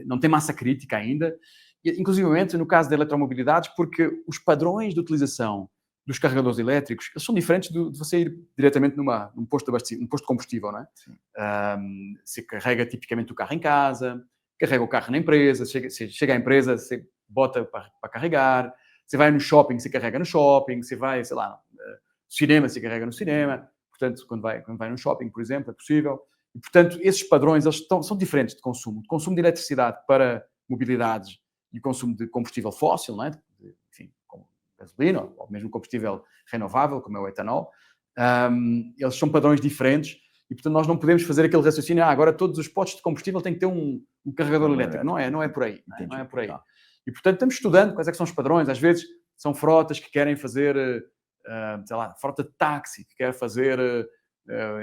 Não tem massa crítica ainda. Inclusivamente, no caso da eletromobilidade, porque os padrões de utilização dos carregadores elétricos, eles são diferentes de você ir diretamente num posto de combustível, não é? Você carrega tipicamente o carro em casa, carrega o carro na empresa, chega à empresa, você bota para carregar, você vai no shopping, você carrega no shopping, você vai, sei lá, no cinema, você carrega no cinema. Portanto, quando vai no shopping, por exemplo, é possível. E, portanto, esses padrões eles são diferentes de consumo. De consumo de eletricidade para mobilidades e consumo de combustível fóssil, não é? Enfim, como gasolina ou mesmo combustível renovável, como é o etanol, eles são padrões diferentes e, portanto, nós não podemos fazer aquele raciocínio, agora todos os postos de combustível têm que ter um carregador elétrico. Não é por aí. Não é por aí. E, portanto, estamos estudando quais é que são os padrões. Às vezes são frotas que querem fazer, sei lá, frota de táxi, que quer fazer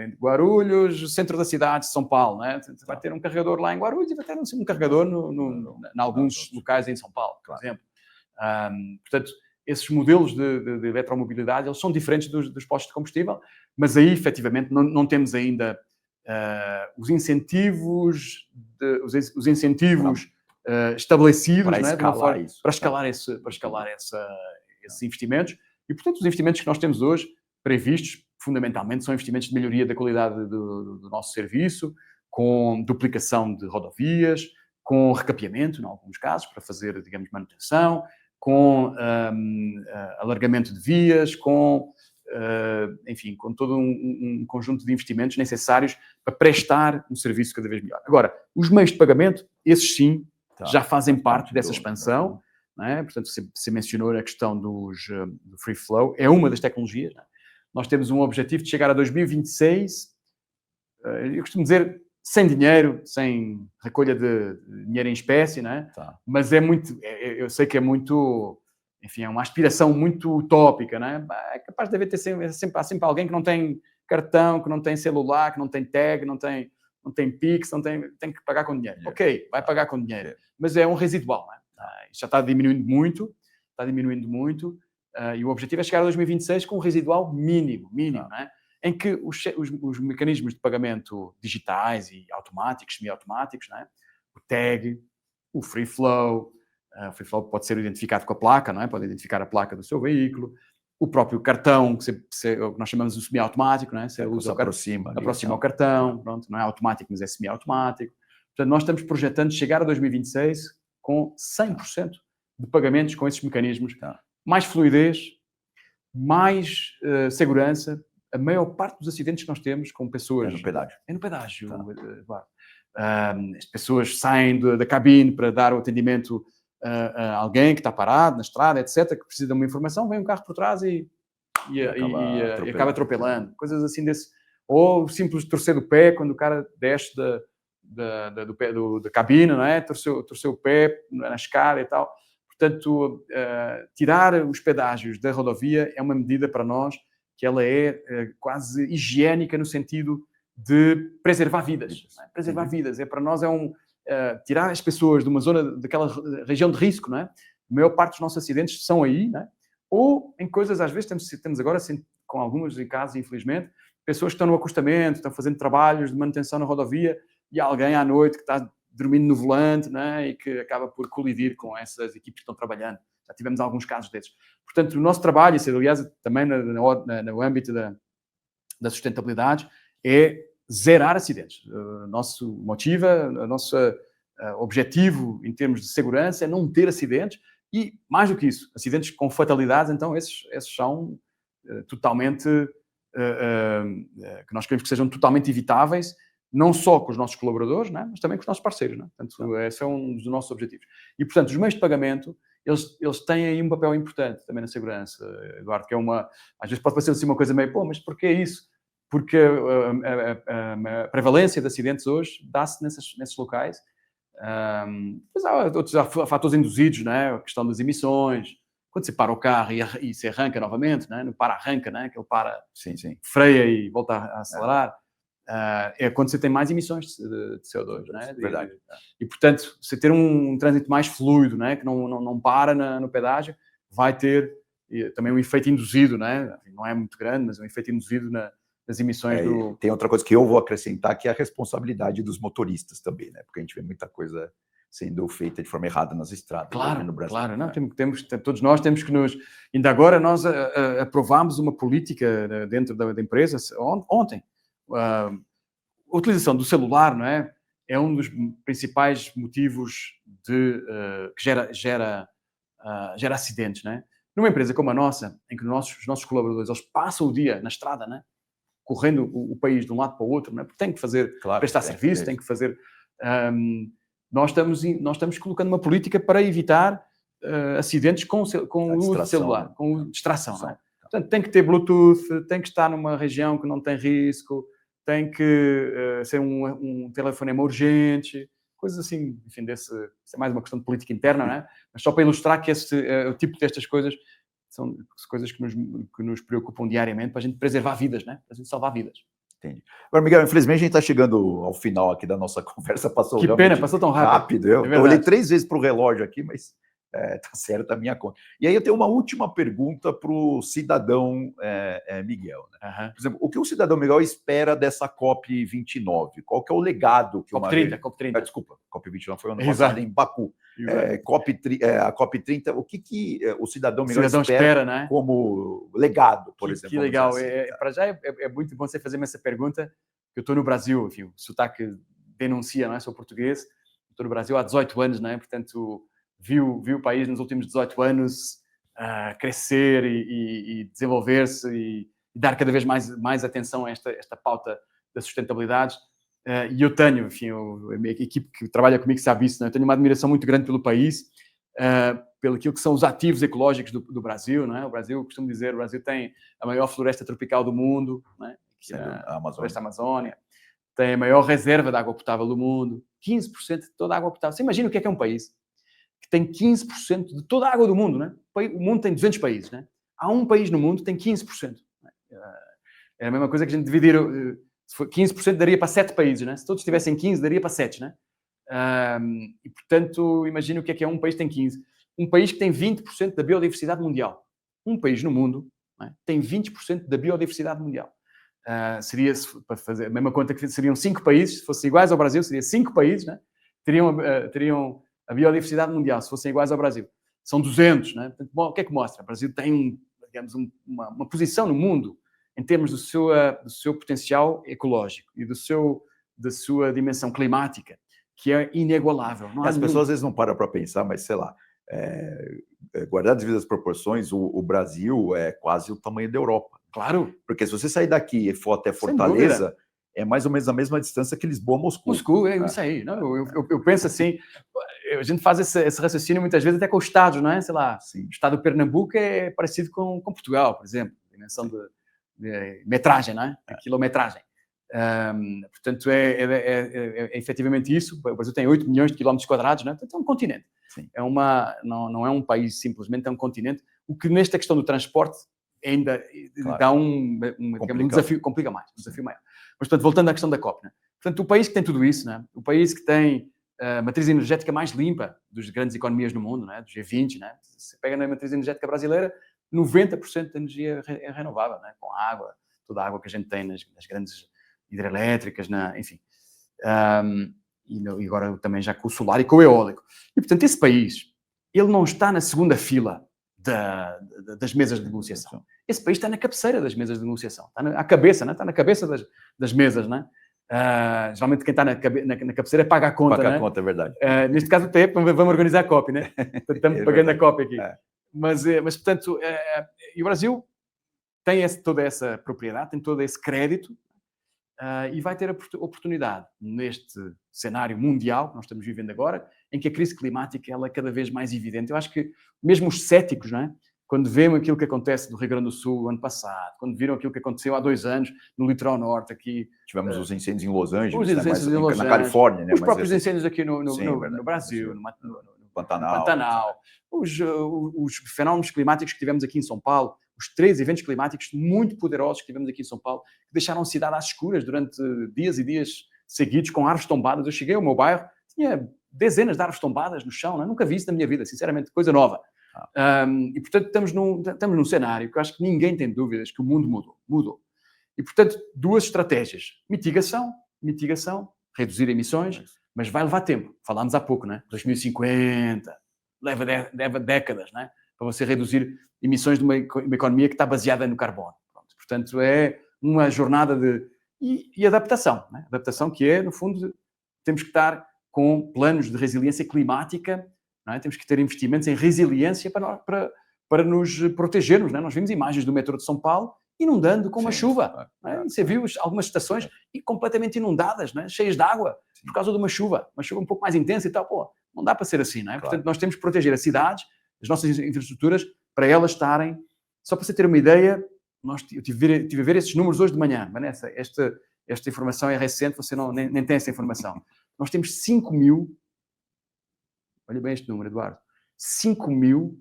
em Guarulhos, centro da cidade de São Paulo, né? Vai ter um carregador lá em Guarulhos e vai ter um carregador em alguns locais em São Paulo, por exemplo. Portanto, esses modelos de eletromobilidade, eles são diferentes dos postos de combustível, mas aí, efetivamente, não temos ainda os incentivos estabelecidos para escalar esses investimentos. E, portanto, os investimentos que nós temos hoje previstos, fundamentalmente, são investimentos de melhoria da qualidade do nosso serviço, com duplicação de rodovias, com recapeamento, em alguns casos, para fazer, digamos, manutenção, com alargamento de vias, enfim, com todo um conjunto de investimentos necessários para prestar um serviço cada vez melhor. Agora, os meios de pagamento, esses sim, já fazem parte dessa expansão. Não é? Portanto, você mencionou a questão do free flow, é uma das tecnologias. Não é? nós temos um objetivo de chegar a 2026, eu costumo dizer, sem dinheiro, sem recolha de dinheiro em espécie, né? Tá. Mas eu sei que é muito, enfim, é uma aspiração muito utópica, né? É capaz de haver há sempre alguém que não tem cartão, que não tem celular, que não tem tag, não tem Pix, tem que pagar com dinheiro. Ok, vai pagar com dinheiro, mas é um residual, né? Isto já está diminuindo muito, e o objetivo é chegar a 2026 com um residual mínimo, né? Em que os mecanismos de pagamento digitais e automáticos, semi-automáticos, né? O tag, o free flow pode ser identificado com a placa, não é? Pode identificar a placa do seu veículo, o próprio cartão, que nós chamamos de semi-automático, não é? Você usa aproxima o cartão, pronto, não é automático, mas é semi-automático. Portanto, nós estamos projetando chegar a 2026 com 100% de pagamentos com esses mecanismos, mais fluidez, mais segurança. A maior parte dos acidentes que nós temos com pessoas... É no pedágio. As pessoas saem da cabine para dar o atendimento a alguém que está parado na estrada, etc., que precisa de uma informação, vem um carro por trás e acaba atropelando. Coisas assim desse... Ou simples torcer do pé, quando o cara desce da cabine, não é? Torceu o pé na escada e tal. Portanto, tirar os pedágios da rodovia é uma medida para nós que ela é quase higiênica no sentido de preservar vidas. Não é? Preservar vidas. Para nós tirar as pessoas de uma zona, daquela região de risco, não é? A maior parte dos nossos acidentes são aí, não é? Ou em coisas, às vezes, temos agora, com alguns casos, infelizmente, pessoas que estão no acostamento, estão fazendo trabalhos de manutenção na rodovia e há alguém à noite que está dormindo no volante, não é? E que acaba por colidir com essas equipes que estão trabalhando. Já tivemos alguns casos desses. Portanto, o nosso trabalho, isso aliás também no âmbito da sustentabilidade, é zerar acidentes. O nosso objetivo em termos de segurança é não ter acidentes e, mais do que isso, acidentes com fatalidades, então esses são totalmente... que nós queremos que sejam totalmente evitáveis, não só com os nossos colaboradores, não é? Mas também com os nossos parceiros. Não é? Portanto, esse é um dos nossos objetivos. E, portanto, os meios de pagamento, eles têm aí um papel importante também na segurança, Eduardo, que é às vezes pode parecer assim uma coisa meio, mas porquê isso? Porque a prevalência de acidentes hoje dá-se nesses locais. Depois há outros fatores induzidos, não é? A questão das emissões. Quando você para o carro e se arranca novamente, não é? No para-arranca, não é? Que ele para, freia e volta a acelerar. É quando você tem mais emissões de CO2, não é? Verdade. E, portanto, você ter um trânsito mais fluido, não é? Que não para no pedágio, vai ter também um efeito induzido, não é? Não é muito grande, mas um efeito induzido nas emissões Tem outra coisa que eu vou acrescentar, que é a responsabilidade dos motoristas também, né? Porque a gente vê muita coisa sendo feita de forma errada nas estradas no Brasil. Claro. Não, todos nós temos que Ainda agora nós aprovámos uma política dentro da empresa, ontem. A utilização do celular, não é? É um dos principais motivos que gera acidentes, não é? Numa empresa como a nossa, em que os nossos colaboradores eles passam o dia na estrada, não é? Correndo o país de um lado para o outro, não é? Porque tem que prestar serviço, tem que fazer... Nós estamos colocando uma política para evitar acidentes com o uso do celular, com distração, não é? Portanto, tem que ter Bluetooth, tem que estar numa região que não tem risco, tem que ser um telefonema urgente, coisas assim, enfim, isso é mais uma questão de política interna, não é? Mas só para ilustrar que o tipo destas coisas são coisas que nos preocupam diariamente para a gente preservar vidas, né? Para a gente salvar vidas. Entendi. Agora, Miguel, infelizmente a gente está chegando ao final aqui da nossa conversa. Que pena, passou tão rápido. Eu olhei 3 vezes para o relógio aqui, mas tá certo a minha conta. E aí eu tenho uma última pergunta para o cidadão Miguel. Né? Uhum. Por exemplo, o que o cidadão Miguel espera dessa COP29? Qual que é o legado que COP30. Desculpa, COP29 foi ano passado em Baku. A COP30, o que o cidadão Miguel espera, né? Como legado, por exemplo? Que legal. Assim, para já é muito bom você fazer essa pergunta, que eu estou no Brasil, enfim, o sotaque denuncia, não é? Sou português, estou no Brasil há 18 anos, não é? Portanto, viu o país nos últimos 18 anos crescer e desenvolver-se e dar cada vez mais atenção a esta pauta da sustentabilidade. E eu tenho, enfim, a minha equipe que trabalha comigo sabe isso, não é? Eu tenho uma admiração muito grande pelo país. pelo aquilo que são os ativos ecológicos do Brasil, não é? O Brasil, costumo dizer, o Brasil tem a maior floresta tropical do mundo, não é? A floresta Amazônia. Tem a maior reserva de água potável do mundo, 15% de toda a água potável. Você imagina o que é um país que tem 15% de toda a água do mundo, né? O mundo tem 200 países, né? Há um país no mundo que tem 15%. É a mesma coisa que a gente dividir, se for 15% daria para 7 países, né? Se todos tivessem 15, daria para 7, né? E, portanto, imagina o que é um país que tem 15. Um país que tem 20% da biodiversidade mundial. Um país no mundo, né, tem 20% da biodiversidade mundial. Seria, para fazer a mesma conta, que seriam 5 países, se fossem iguais ao Brasil, seria 5 países, né? Teriam a biodiversidade mundial, se fossem iguais ao Brasil. São 200, né? Portanto, o que é que mostra? O Brasil tem, digamos, uma posição no mundo em termos do seu potencial ecológico e da sua dimensão climática, que é inigualável. As pessoas às vezes não param para pensar, mas sei lá, guardar as devidas proporções, o Brasil é quase o tamanho da Europa. Claro. Porque se você sair daqui e for até Fortaleza, é mais ou menos a mesma distância que Lisboa a Moscou. Moscou, é isso aí. Não, eu penso assim, a gente faz esse raciocínio muitas vezes até com os estados, não é? Sei lá, sim. O estado do Pernambuco é parecido com Portugal, por exemplo, dimensão de metragem, não é? A quilometragem. Portanto, é efetivamente isso. O Brasil tem 8 milhões de quilómetros quadrados, não é? Portanto, é um continente. Sim. Não é um país simplesmente, é um continente. O que nesta questão do transporte ainda dá um desafio, complica mais, um desafio maior. Mas, portanto, voltando à questão da COP, né? Portanto, o país que tem tudo isso, né? O país que tem a matriz energética mais limpa das grandes economias no mundo, né? Do G20, né? Você pega na matriz energética brasileira, 90% da energia é renovável, né? Com água, toda a água que a gente tem nas grandes hidrelétricas, enfim. E agora também já com o solar e com o eólico. E, portanto, esse país, ele não está na segunda fila das mesas de negociação. Esse país está na cabeceira das mesas de negociação. Está à cabeça, né? Está na cabeça das mesas, né? Geralmente quem está na cabeceira paga a conta, paga né? A conta, é verdade. Neste caso, até vamos organizar a COP, né? Estamos pagando a COP aqui. Mas, portanto, e o Brasil tem toda essa propriedade, tem todo esse crédito e vai ter a oportunidade neste cenário mundial que nós estamos vivendo agora, em que a crise climática ela é cada vez mais evidente. Eu acho que mesmo os céticos, não é? Quando veem aquilo que acontece no Rio Grande do Sul ano passado, quando viram aquilo que aconteceu há 2 anos no litoral norte aqui... Tivemos os incêndios em Los Angeles, os incêndios em Los Angeles, na Califórnia. Né? Os próprios incêndios aqui no Brasil, no Pantanal. Os fenómenos climáticos que tivemos aqui em São Paulo, os 3 eventos climáticos muito poderosos que tivemos aqui em São Paulo, que deixaram a cidade às escuras durante dias e dias seguidos, com árvores tombadas. Eu cheguei ao meu bairro, tinha dezenas de árvores tombadas no chão, né? Nunca vi isso na minha vida, sinceramente, coisa nova. E, portanto, estamos num cenário que eu acho que ninguém tem dúvidas que o mundo mudou. E, portanto, 2 estratégias. Mitigação, reduzir emissões, mas vai levar tempo. Falámos há pouco, né? 2050, leva décadas, né? Para você reduzir emissões de uma economia que está baseada no carbono. Pronto. Portanto, é uma jornada de adaptação. Né? Adaptação que é, no fundo, temos que estar com planos de resiliência climática, não é? Temos que ter investimentos em resiliência para nos protegermos. Não é? Nós vimos imagens do metrô de São Paulo inundando com uma chuva. Não é? Você viu algumas estações completamente inundadas, não é? Cheias de água, por causa de uma chuva um pouco mais intensa e tal. Pô, não dá para ser assim. Não é? Portanto, nós temos que proteger as cidades, as nossas infraestruturas, para elas estarem... Só para você ter uma ideia, eu tive a ver esses números hoje de manhã. Vanessa, esta informação é recente, você nem tem essa informação. Nós temos 5.000... Olha bem este número, Eduardo. 5.000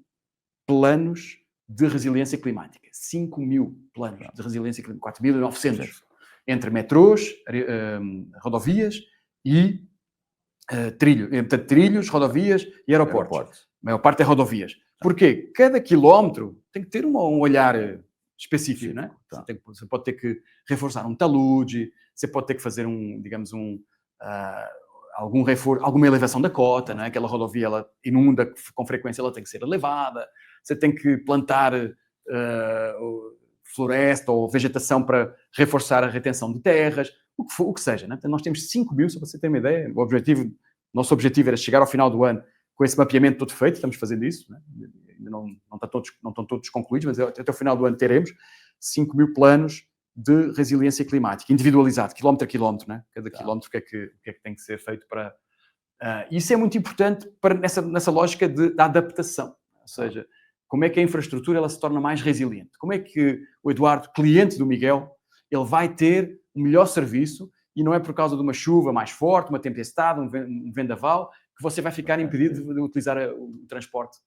planos de resiliência climática. 5.000 planos de resiliência climática. 4.900. Entre metrôs, rodovias e trilhos, rodovias e aeroportos. A maior parte é rodovias. Porquê? Cada quilómetro tem que ter um olhar específico, né? Você pode ter que reforçar um talude, você pode ter que fazer alguma elevação da cota, né? Aquela rodovia ela inunda com frequência, ela tem que ser elevada, você tem que plantar floresta ou vegetação para reforçar a retenção de terras, o que seja, né? Então, nós temos 5.000, só para você ter uma ideia. Nosso objetivo era chegar ao final do ano com esse mapeamento todo feito, estamos fazendo isso, né? Ainda não estão todos concluídos, mas até o final do ano teremos 5.000 planos de resiliência climática, individualizado, quilómetro a quilómetro, né? Cada quilómetro o que é que tem que ser feito para Isso é muito importante nessa lógica da adaptação. Ou seja, como é que a infraestrutura ela se torna mais resiliente? Como é que o Eduardo, cliente do Miguel, ele vai ter o melhor serviço e não é por causa de uma chuva mais forte, uma tempestade, um vendaval, que você vai ficar impedido de utilizar o transporte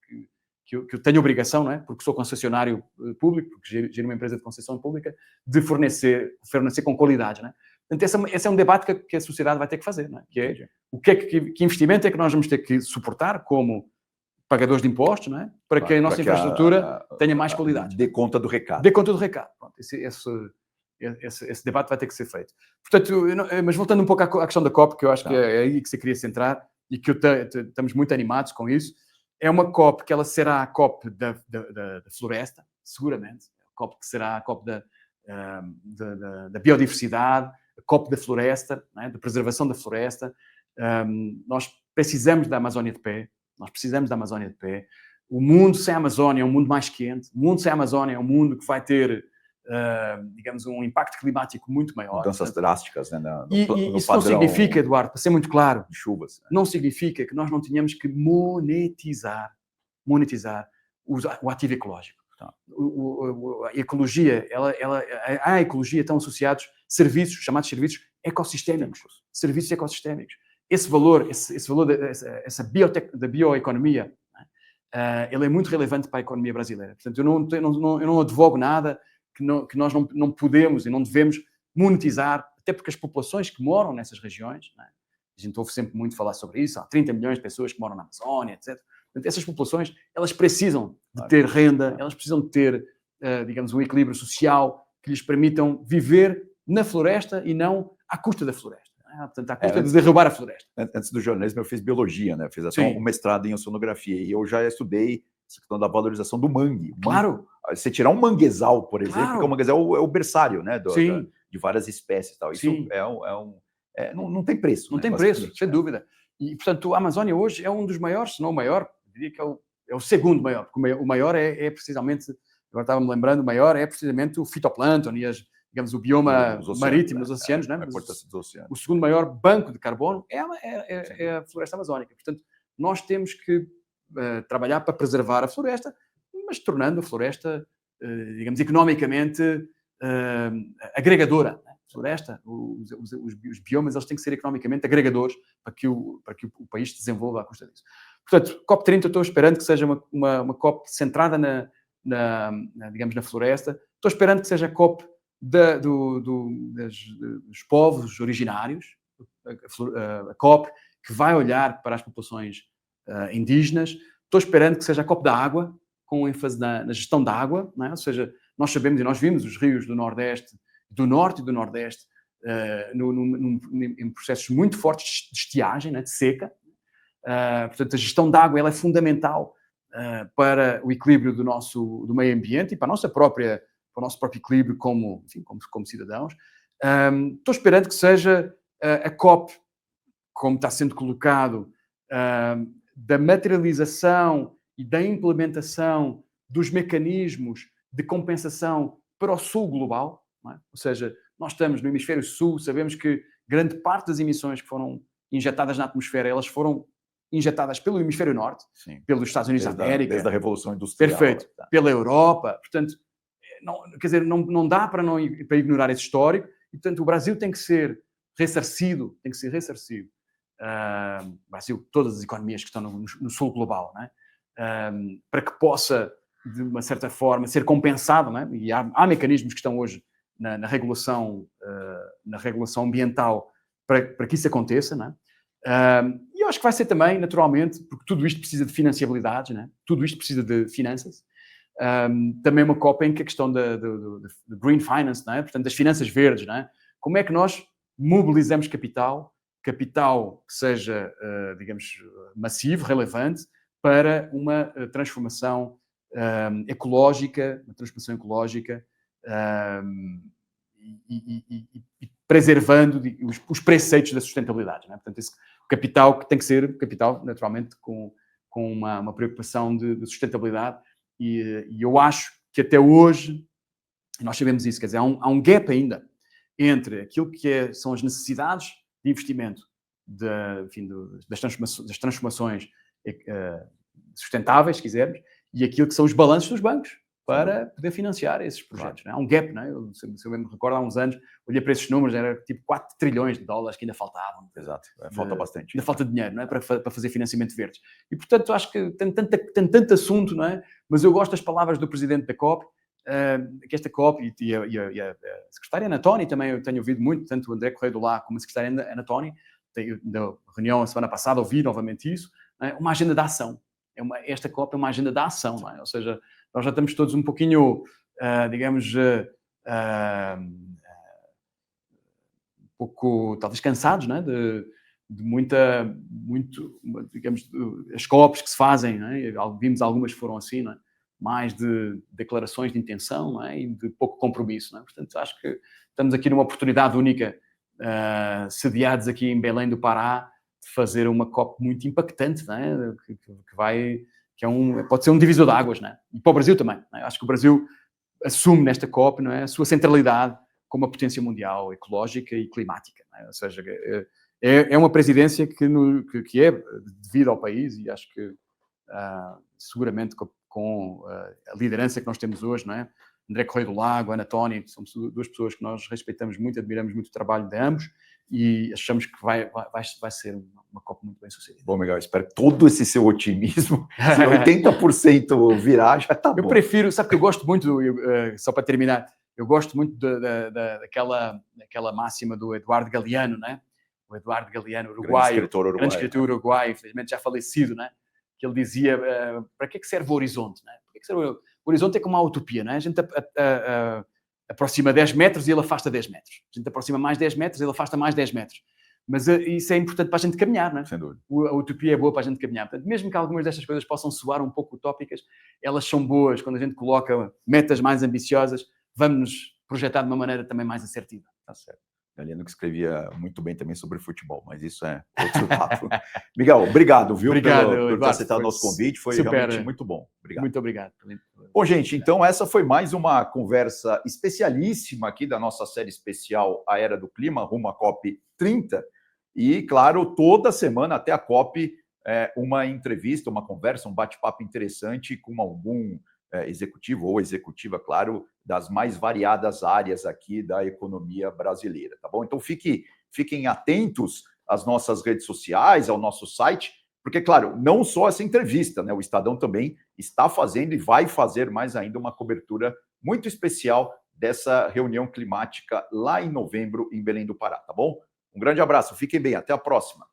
que eu tenho obrigação, não é? Porque sou concessionário público, porque gero uma empresa de concessão pública, de fornecer com qualidade, não é? Portanto, esse é um debate que a sociedade vai ter que fazer, não é? Que é que investimento é que nós vamos ter que suportar como pagadores de impostos, não é? Para que a nossa infraestrutura tenha mais qualidade. Dê conta do recado. Dê conta do recado. Pronto, esse debate vai ter que ser feito. Portanto, mas voltando um pouco à questão da COP, que eu acho que é aí que você queria centrar e que estamos muito animados com isso, é uma COP que ela será a COP da floresta, seguramente. A COP que será a COP da biodiversidade, a COP da floresta, não é? Da preservação da floresta. Nós precisamos da Amazónia de pé. Nós precisamos da Amazónia de pé. O mundo sem a Amazónia é um mundo mais quente. O mundo sem a Amazónia é um mundo que vai ter, digamos, um impacto climático muito maior. Mudanças drásticas, né? No isso não significa, Eduardo, para ser muito claro, de chuvas. Não significa que nós não tenhamos que monetizar o ativo ecológico. A ecologia, à ecologia estão associados serviços, chamados serviços ecossistémicos. Serviços ecossistémicos. Esse valor da bioeconomia, ele é muito relevante para a economia brasileira. Portanto, eu não advogo nada que nós não podemos e não devemos monetizar, até porque as populações que moram nessas regiões, não é? A gente ouve sempre muito falar sobre isso, há 30 milhões de pessoas que moram na Amazónia, etc. Portanto, essas populações, elas precisam de ter renda, elas precisam de ter, digamos, um equilíbrio social que lhes permitam viver na floresta e não à custa da floresta. Portanto, à custa de derrubar a floresta. Antes do jornalismo, eu fiz biologia, né? Fiz até um mestrado em oceanografia e eu já estudei essa questão da valorização do mangue. Claro. Você tirar um manguezal, por exemplo, porque o manguezal é o berçário, né? De várias espécies e tal. Isso não tem preço. Não tem preço, sem dúvida. E, portanto, a Amazónia hoje é um dos maiores, se não o maior, eu diria que é o segundo maior, porque o maior é precisamente, agora estava-me lembrando, o maior é precisamente o fitoplâncton e digamos, o bioma marítimo dos oceanos, né? O segundo maior banco de carbono é a floresta amazónica. Portanto, nós temos que trabalhar para preservar a floresta, mas tornando a floresta, digamos, economicamente agregadora. Né? A floresta, os biomas, eles têm que ser economicamente agregadores para que o país se desenvolva à custa disso. Portanto, COP30 eu estou esperando que seja uma COP centrada digamos, na floresta. Estou esperando que seja a COP dos povos originários, a COP que vai olhar para as populações indígenas. Estou esperando que seja a COP da água, com ênfase na gestão da água, não é? Ou seja, nós sabemos e nós vimos os rios do Nordeste, do Norte e do Nordeste, em processos muito fortes de estiagem, né? De seca. Portanto, a gestão da água ela é fundamental para o equilíbrio do meio ambiente e para o nosso próprio equilíbrio como cidadãos. Estou esperando que seja a COP, como está sendo colocado, da materialização e da implementação dos mecanismos de compensação para o sul global. Não é? Ou seja, nós estamos no hemisfério sul, sabemos que grande parte das emissões que foram injetadas na atmosfera, elas foram injetadas pelo hemisfério norte, pelos Estados Unidos da América. Desde a Revolução Industrial. Perfeito. Pela Europa. Portanto, não dá para ignorar esse histórico e, portanto, o Brasil tem que ser ressarcido. Brasil, todas as economias que estão no sul global, não é? Para que possa, de uma certa forma, ser compensado, não é? E há mecanismos que estão hoje na regulação ambiental para que isso aconteça, não é? E eu acho que vai ser também, naturalmente, porque tudo isto precisa de financiabilidade, não é? Tudo isto precisa de finanças. Também uma COP em que a questão do green finance, não é? Portanto, das finanças verdes, não é? Como é que nós mobilizamos capital que seja, digamos, massivo, relevante, para uma transformação ecológica, e preservando os preceitos da sustentabilidade. Não é? Portanto, esse capital que tem que ser capital, naturalmente, com uma preocupação de sustentabilidade. E eu acho que até hoje, nós sabemos isso, quer dizer, há um gap ainda entre aquilo que são as necessidades de investimento das transformações sustentáveis, se quisermos, e aquilo que são os balanços dos bancos para poder financiar esses projetos. Claro. Há um gap, não é? Se eu me recordo, há uns anos, olhei para esses números, era tipo 4 trilhões de dólares que ainda faltavam. Exato, falta bastante. Ainda falta dinheiro, não é? Para fazer financiamento verdes. E, portanto, acho que tem tanto assunto, não é? Mas eu gosto das palavras do presidente da COP, que esta COP e a secretária Ana Toni, também eu tenho ouvido muito, tanto o André Correia do Lá como a secretária Ana Toni, na reunião a semana passada ouvi novamente isso, é? Uma agenda de ação. Esta COP é uma agenda de ação, não é? Ou seja, nós já estamos todos um pouquinho, digamos, um pouco, talvez, cansados, não é? De digamos, as COPs que se fazem, não é? Vimos algumas que foram assim, não é? Mais de declarações de intenção, não é? E de pouco compromisso, não é? Portanto, acho que estamos aqui numa oportunidade única, sediados aqui em Belém do Pará, de fazer uma COP muito impactante, não é? Pode ser um divisor de águas, não é? E para o Brasil também, não é? Acho que o Brasil assume nesta COP, não é? A sua centralidade como uma potência mundial ecológica e climática, não é? Ou seja, é uma presidência que é devida ao país, e acho que seguramente com a liderança que nós temos hoje, não é? André Correia do Lago, Ana Toni, somos duas pessoas que nós respeitamos muito, admiramos muito o trabalho de ambos e achamos que vai ser uma COP muito bem sucedida. Bom, Miguel, espero que todo esse seu otimismo, se 80% virar, já está bom. Eu prefiro, sabe que eu gosto muito, só para terminar, eu gosto muito daquela máxima do Eduardo Galeano, não é? O Eduardo Galeano, uruguaio, grande escritor uruguaio, infelizmente já falecido, não é? Que ele dizia, para que serve o horizonte, não é? Para que serve o horizonte? É como uma utopia, não é? A gente aproxima 10 metros e ele afasta 10 metros. A gente aproxima mais 10 metros e ele afasta mais 10 metros. Mas isso é importante para a gente caminhar, não é? Sem dúvida. A utopia é boa para a gente caminhar. Portanto, mesmo que algumas destas coisas possam soar um pouco utópicas, elas são boas quando a gente coloca metas mais ambiciosas, vamos nos projetar de uma maneira também mais assertiva. Tá certo. Galeano que escrevia muito bem também sobre futebol, mas isso é outro papo. Miguel, obrigado, viu? Obrigado, por ter aceitado o nosso convite, foi realmente muito bom. Obrigado. Muito obrigado. Bom, gente, então essa foi mais uma conversa especialíssima aqui da nossa série especial A Era do Clima, rumo à COP 30. E, claro, toda semana até a COP, uma entrevista, uma conversa, um bate-papo interessante com algum executivo ou executiva, claro, das mais variadas áreas aqui da economia brasileira, tá bom? Então fiquem atentos às nossas redes sociais, ao nosso site, porque, claro, não só essa entrevista, né? O Estadão também está fazendo e vai fazer mais ainda uma cobertura muito especial dessa reunião climática lá em novembro em Belém do Pará, tá bom? Um grande abraço, fiquem bem, até a próxima.